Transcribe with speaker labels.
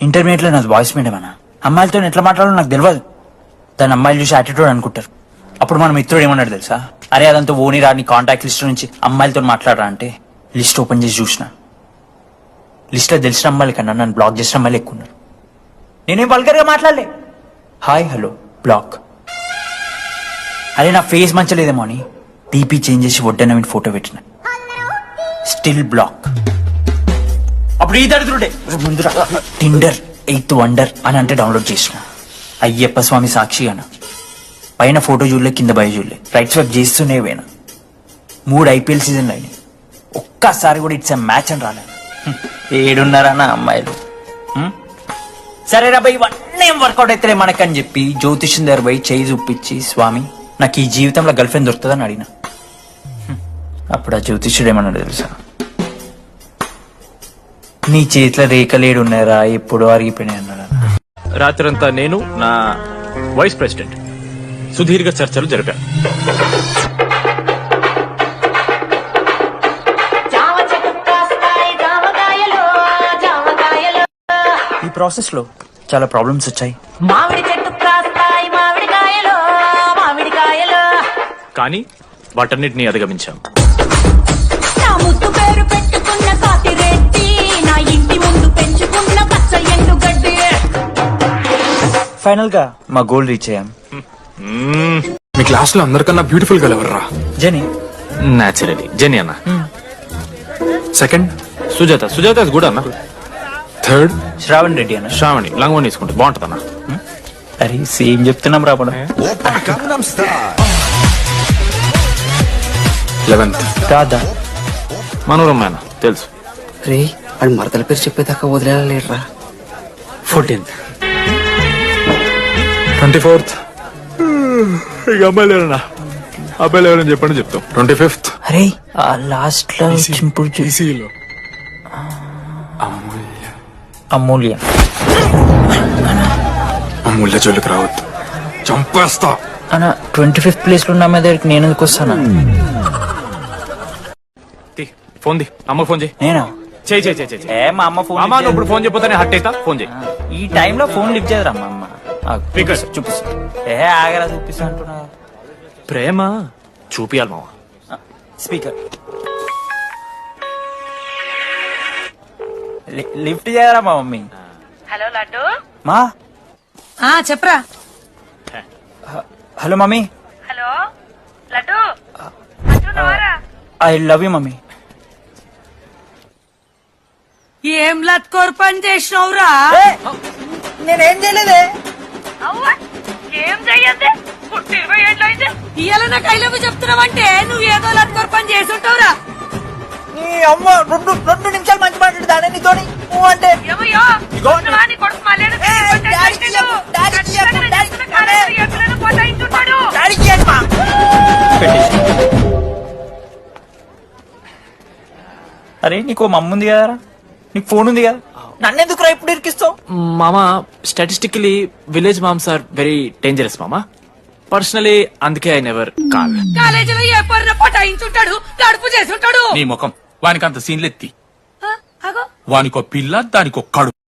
Speaker 1: Intermediate లో నాది voice medium అన్న. అమ్మాయిలతో ఎట్లా మాట్లాడాలో నాకు తెలియదు. దాని అమ్మాయిలు చూసి యాటిట్యూడ్ అనుకుంటారు. అప్పుడు మన మిత్రుడు ఏమన్నాడు తెలుసా, అరే అదంతా ఓని రాని కాంటాక్ట్ లిస్ట్ నుంచి అమ్మాయిలతో మాట్లాడరా అంటే లిస్ట్ ఓపెన్ చేసి చూసిన. లిస్ట్ లో తెలిసిన అమ్మాయిల కన్నా నన్ను బ్లాక్ చేసిన అమ్మాయిలు ఎక్కువ ఉన్నారు. నేనేం వల్గర్ గా మాట్లాడలే. Hi hello block. అరే నా ఫేస్ మంచలేదేమో అని టీపీ చేంజ్ చేసి వడ్డన ఫోటో పెట్టిన. Still block. అప్పుడు ఈ దరిద్రుడే ముందు టిండర్ 8th వండర్ అని అంటే డౌన్లోడ్ చేసిన. అయ్యప్ప స్వామి సాక్షి అన్న. పైన ఫోటో చూడలే, కింద బయ చూడలే, రైట్ స్వైప్ చేస్తూనే పోయినా. 3 IPL సీజన్లు అయినాయి. ఒక్కసారి కూడా ఇట్స్ మ్యాచ్ అని రాలేదు. 7 అమ్మాయిలు. సరే రా భయ్, ఇవన్నీ ఏం వర్కౌట్ అయితే మనకని చెప్పి జ్యోతిష్యం దగ్గర పోయి చేయి చూపించి, స్వామి నాకు ఈ జీవితంలో గర్ల్ ఫ్రెండ్ దొరుకుతుందని అడిగిన. అప్పుడు ఆ జ్యోతిష్యుడు ఏమన్నాడు తెలుసా, నీ చేతిలో రేఖలేడు ఉన్నారా, ఎప్పుడో అరిగిపోయినాయి అన్నాడు.
Speaker 2: రాత్రంతా నేను నా వైస్ ప్రెసిడెంట్ సుదీర్ఘ చర్చలు జరిపాను.
Speaker 1: ఈ ప్రాసెస్ లో చాలా ప్రాబ్లమ్స్ వచ్చాయి.
Speaker 3: మామిడి చెట్టు కాస్తాయి మామిడికాయలు మామిడికాయలు,
Speaker 2: కానీ వాటన్నిటిని అధిగమించాం.
Speaker 3: నా ముద్దు పేరు పెట్టుకున్న కాతిరెడ్డి, నా ఇంటి ముందు పెంచుకున్న పచ్చ ఎండుగడ్డి.
Speaker 1: ఫైనల్ గా మా గోల్ రీచ్ అయ్యాం.
Speaker 4: మీ క్లాస్ లో అందరికన్నా బ్యూటిఫుల్ గర్ల్ ఎవర్రా?
Speaker 1: జని.
Speaker 2: నాచురలీ జెనీ అన్న.
Speaker 4: సెకండ్
Speaker 2: సుజాత. సుజాత కూడా అన్న.
Speaker 4: థర్డ్
Speaker 1: శ్రావణ్ రెడ్డి అన్న.
Speaker 2: శ్రావణి లంగోని తీసుకుంటే బాగుంటుంది అన్న.
Speaker 1: అరే సేమ్ చెప్తున్నాం రాపడ.
Speaker 4: 11th
Speaker 1: కాదా
Speaker 2: మనోరమ్మ అన్న తెలుసు.
Speaker 5: రే వాడి మరదల పేరు చెప్పేదాకా వదిలేరా.
Speaker 1: 14th
Speaker 4: 24th
Speaker 2: ఇక అమ్మాయిలు ఎవరన్నా, అబ్బాయిలు ఎవరని చెప్పండి చెప్తాం.
Speaker 4: 25th
Speaker 1: అరే ఆ లాస్ట్ లో చింపుడు
Speaker 4: ఈసీలో
Speaker 1: అమూల్య.
Speaker 4: అమూల్య జోలికి రావద్దు, చంపేస్తా.
Speaker 1: అన్న 25th ప్లేస్ లో ఉన్న అమ్మాయి దగ్గరికి నేను ఎందుకు వస్తానా?
Speaker 2: ఫోన్ ది, అమ్మ ఫోన్ చేయి.
Speaker 1: నేనా?
Speaker 2: చేయి చేయి చేయి చేయి.
Speaker 1: ఏ మా అమ్మ ఫోన్
Speaker 2: అమ్మ నువ్వు ఇప్పుడు ఫోన్ చెప్పితే హట్ అవుతా. ఫోన్ చేయి.
Speaker 1: ఈ టైంలో ఫోన్ లిఫ్ట్ చేయదురా మా అమ్మ.
Speaker 2: Speaker.
Speaker 1: చూపిస్తా. ఏ ఆగరా చూపిస్తా అంటున్నా.
Speaker 2: ప్రేమ చూపియాలి మామ.
Speaker 1: స్పీకర్ లిఫ్ట్ చేయరా మా మమ్మీ.
Speaker 3: హలో లడ్డు.
Speaker 1: మా
Speaker 3: చెప్పరా.
Speaker 1: Hello mummy.
Speaker 3: Hello laddu.
Speaker 1: I love you mummy.
Speaker 3: ఏం లత్కోర్ పని చేసినవురా?
Speaker 1: నేనేం చేయలేదే.
Speaker 3: ఏం చెయ్యద్దే, పుట్టి 20 ఏళ్ళు అయితే ఇవాళ నాకు ఐ లవ్ యూ చెప్తున్నావంటే నువ్వు ఏదో లత్కోర్ పని చేసి ఉంటావురా.
Speaker 1: నీ అమ్మ 2 నిమిషాలు మంచి మాట్లాడుతానే నీతోని. నువ్వు అంటే
Speaker 3: ఏమయ్యో నీ కొడుకు మళ్ళీ
Speaker 1: అరే నీకు మమ్మ ఉంది కదరా, నీకు ఫోన్ ఉంది కదా, నన్నెందుకు రా ఇప్పుడు ఇరికిస్తావు?
Speaker 2: మామ statistically village moms are very dangerous మామ. పర్సనలీ అందుకే ఐ నెవర్ కాల్.
Speaker 3: కాలేజీలో ఏ పొరిన పటాయించుంటాడు, కడుపు చేసి ఉంటాడు.
Speaker 6: నీ ముఖం వానికంత సీన్లెత్తి,
Speaker 3: అగో
Speaker 6: వానికో పిల్ల దానికో కడు.